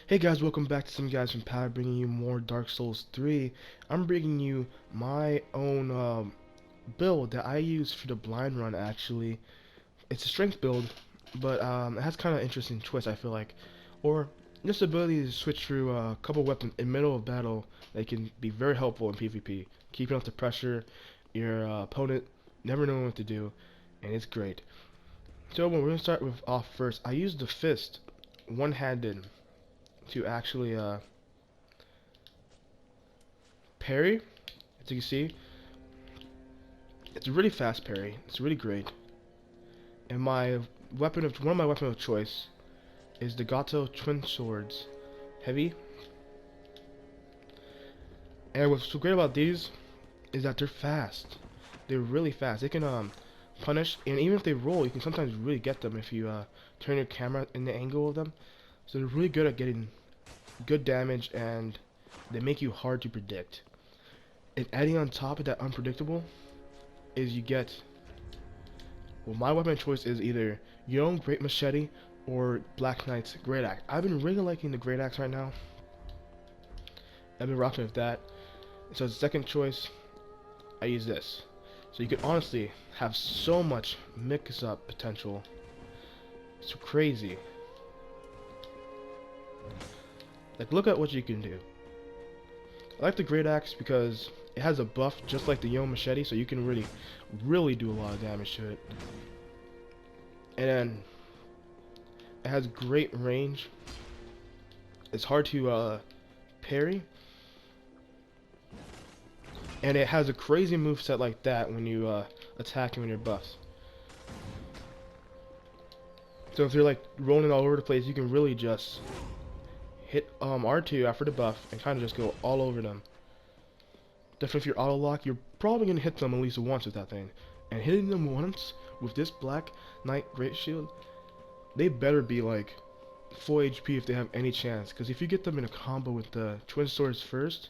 Hey guys, welcome back to some guys from Power, bringing you more Dark Souls 3. I'm bringing you my own build that I use for the blind run. Actually, it's a strength build, but it has kind of interesting twist, I feel like, or just the ability to switch through a couple weapons in middle of battle that can be very helpful in PvP, keeping up the pressure. Your opponent never knowing what to do, and it's great. So we're gonna start with off first. I use the fist, one-handed, to actually parry. As you can see, it's a really fast parry. It's really great. And one of my weapons of choice is the Gato Twin Swords, heavy. And what's so great about these is that they're fast. They're really fast. They can punish, and even if they roll, you can sometimes really get them if you turn your camera in the angle of them. So they're really good at getting good damage, and they make you hard to predict. And adding on top of that unpredictable is you get, well, my weapon choice is either your own Great Machete or Black Knight's Great Axe. I've been really liking the Great Axe right now. I've been rocking with that. So as a second choice, I use this. So you could honestly have so much mix-up potential. It's crazy. Like, look at what you can do. I like the Great Axe because it has a buff just like the Yo Machete, so you can really do a lot of damage to it. And then it has great range. It's hard to parry. And it has a crazy moveset like that when you attack him in your buffs. So if you're like rolling all over the place, you can really just hit R2 after the buff and kind of just go all over them. Definitely if you're auto lock, you're probably gonna hit them at least once with that thing. And hitting them once with this Black Knight Great Shield, they better be like full HP if they have any chance. Because if you get them in a combo with the Twin Swords first,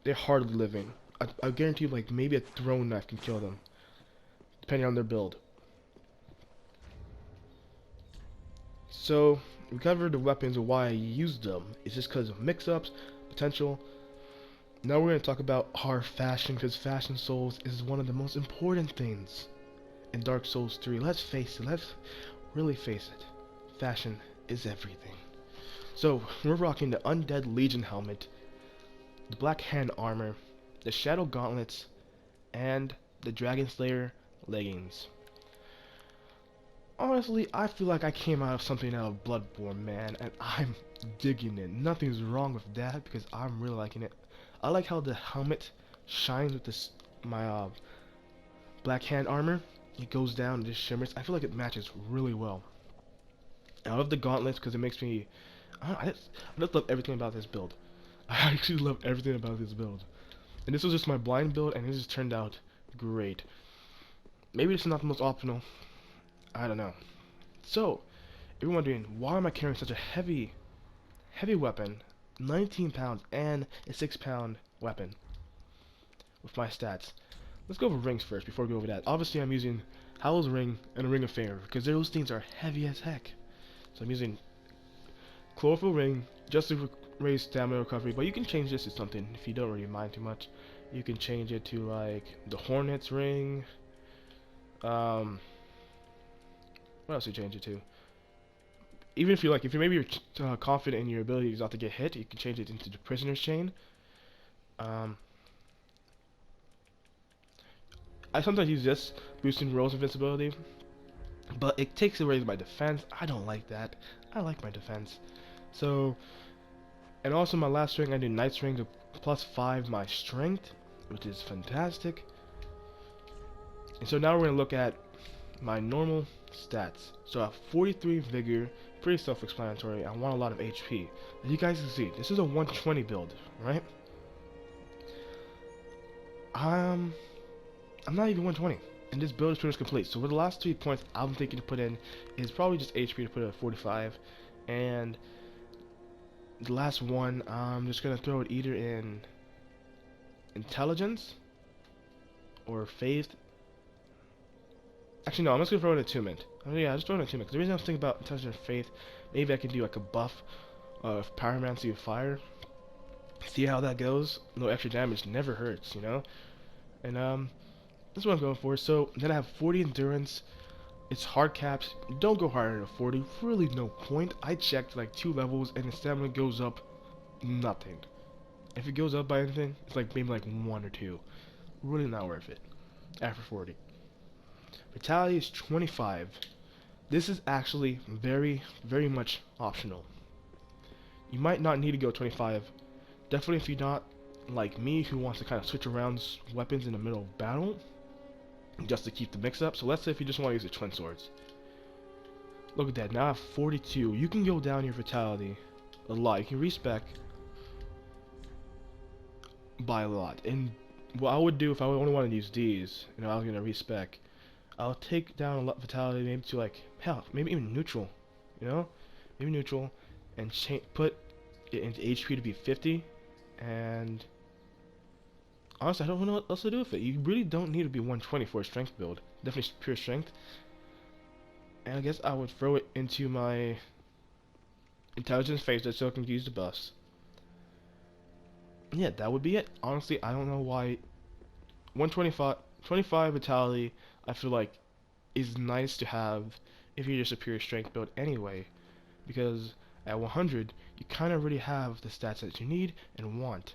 they're hardly living. I guarantee you, like, maybe a throwing knife can kill them, depending on their build. So we covered the weapons and why I used them. It's just because of mix-ups, potential. Now we're going to talk about our fashion, because Fashion Souls is one of the most important things in Dark Souls 3. Let's face it, let's really face it. Fashion is everything. So we're rocking the Undead Legion helmet, the Black Hand armor, the Shadow Gauntlets, and the Dragon Slayer leggings. Honestly, I feel like I came out of something out of Bloodborne, man, and I'm digging it. Nothing's wrong with that because I'm really liking it. I like how the helmet shines with my Black Hand armor. It goes down and just shimmers. I feel like it matches really well. I love the gauntlets because it makes me. I just love everything about this build. I actually love everything about this build. And this was just my blind build, and it just turned out great. Maybe it's not the most optimal. I don't know. So, everyone wondering, why am I carrying such a heavy weapon? 19 pounds and a 6-pound weapon with my stats. Let's go over rings first before we go over that. Obviously, I'm using Howl's Ring and a Ring of Favor because those things are heavy as heck. So I'm using Chlorophyll Ring just to raise stamina recovery, but you can change this to something if you don't really mind too much. You can change it to like the Hornet's Ring. What else do you change it to? Even if if maybe you're confident in your abilities not to get hit, you can change it into the Prisoner's Chain. I sometimes use this, boosting Rose invincibility, but it takes away my defense. I don't like that. I like my defense. So, and also my last ring, I do Knight's Ring to +5 my strength, which is fantastic. And so now we're going to look at my normal stats. So I have 43 vigor, pretty self-explanatory. I want a lot of HP. As you guys can see, this is a 120 build, right? I'm not even 120, and this build is pretty much complete. So for the last 3 points, I'm thinking to put in is probably just HP to put it at 45, and the last one, I'm just gonna throw it either in intelligence or faith. Actually, no, I'm just gonna throw it in attunement. Yeah, just throw it in attunement. Because the reason I was thinking about intelligence and faith, maybe I can do like a buff Pyromancy of Fire. See how that goes? No extra damage never hurts, you know? And that's what I'm going for. So then I have 40 endurance. It's hard caps. Don't go higher than 40. Really no point. I checked like 2 levels and the stamina goes up nothing. If it goes up by anything, it's like maybe like 1 or 2. Really not worth it. After 40. Vitality is 25. This is actually very, very much optional. You might not need to go 25. Definitely if you're not like me who wants to kind of switch around weapons in the middle of battle just to keep the mix up. So let's say if you just want to use the twin swords. Look at that, now I have 42. You can go down your vitality a lot. You can respec by a lot. And what I would do if I only wanted to use these, you know, I was going to respec, I'll take down a lot vitality maybe to like, hell, maybe even neutral, you know? Maybe neutral, and put it into HP to be 50, and honestly, I don't know what else to do with it. You really don't need to be 120 for a strength build. Definitely pure strength. And I guess I would throw it into my intelligence phase so I can use the buffs. Yeah, that would be it. Honestly, I don't know why 25 vitality, I feel like, is nice to have if you're just a pure strength build anyway. Because at 100, you kind of already have the stats that you need and want.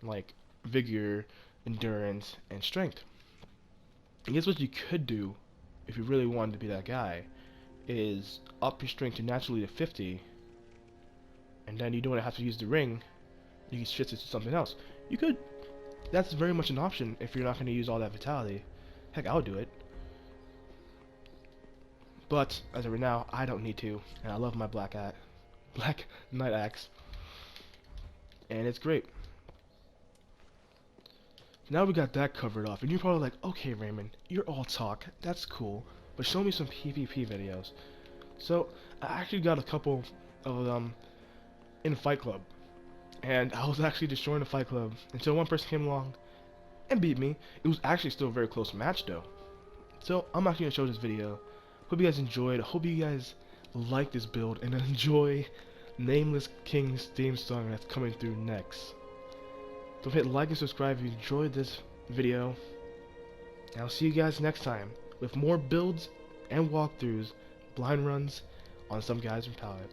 Like vigor, endurance, and strength. I guess what you could do, if you really wanted to be that guy, is up your strength to naturally to 50, and then you don't have to use the ring, you can shift it to something else. You could. That's very much an option if you're not going to use all that vitality. Heck, I'll do it. But, as of right now, I don't need to, and I love my Black Knight Axe. And it's great. Now we got that covered off, and you're probably like, okay Raymond, you're all talk, that's cool, but show me some PvP videos. So, I actually got a couple of them in Fight Club, and I was actually destroying the Fight Club until one person came along and beat me. It was actually still a very close match though. So, I'm actually going to show this video. Hope you guys enjoyed, hope you guys like this build, and enjoy Nameless King's theme song that's coming through next. Don't forget to like and subscribe if you enjoyed this video. And I'll see you guys next time with more builds and walkthroughs, blind runs on some guys from Palette.